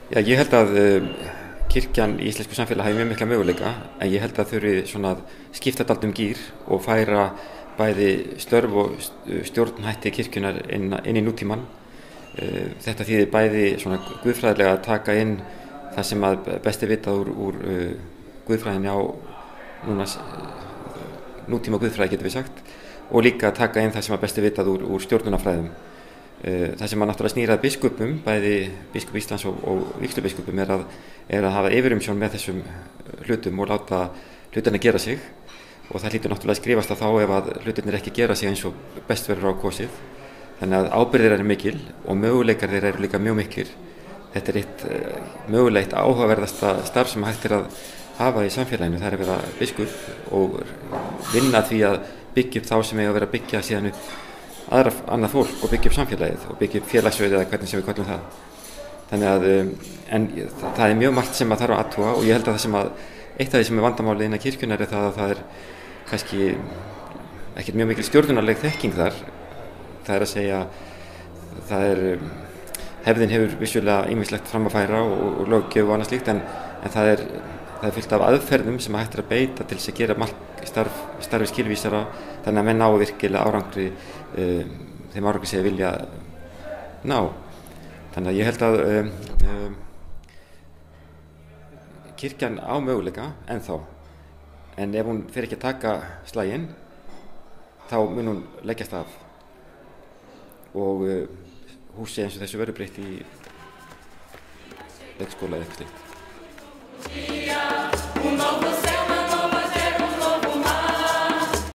Já, ég held að kirkjan í íslensku samfélagi hafi mjög mikla möguleika, en ég held að þurfi svona að skipta dálítið gír og færa bæði störf og stjórnhætti kirkjunar inn í nútímann. Þetta þýðir bæði svona guðfræðilega að taka inn það sem að best vitað úr guðfræðinni á nútíma guðfræði getum við sagt, og líka að taka inn það sem að best vitað úr stjórnunarfræðum. Það sem að náttúrulega snýr að biskupum, bæði biskup Íslands og vígslubiskupum, er að hafa yfirumsjón með þessum hlutum og láta hlutina gera sig, og það hlýtur náttúrulega að skrifast að þá ef að hlutirnir ekki gera sig eins og best verður á kosið. Þannig að ábyrgð þeirra er mikil og möguleikar þeirra eru líka mjög miklir. Þetta er eitt mögulegt áhugaverðasta starf sem hægt er að hafa í samfélaginu, það er að vera biskup og vinna því að byggja upp þá sem eiga að vera að byggja síðan upp annað fólk og byggja upp samfélagið og byggja upp félagsauðið eða hvernig sem við kallum það. Þannig að en það er mjög margt sem að þarf að athuga, og ég held að eitt af því sem er vandamálið innan kirkjunnar er það að það er kannski ekkert mjög mikil stjórnunarleg þekking þar. Það er að segja, hefðin hefur vissulega ýmislegt fram að færa og löggjöf og annað slíkt, en það er fullt af aðferðum sem hægt er að beita til þess að gera starfi skilvísara, þannig að menn ná virkilega árangri, þeim árangri sem vilja ná. Þannig að ég held að kirkjan á möguleika ennþá, en ef hún fer ekki að taka slaginn, þá mun hún leggjast af og húsi eins og þessu verður breytt í leikskóla eða eitthvað slíkt.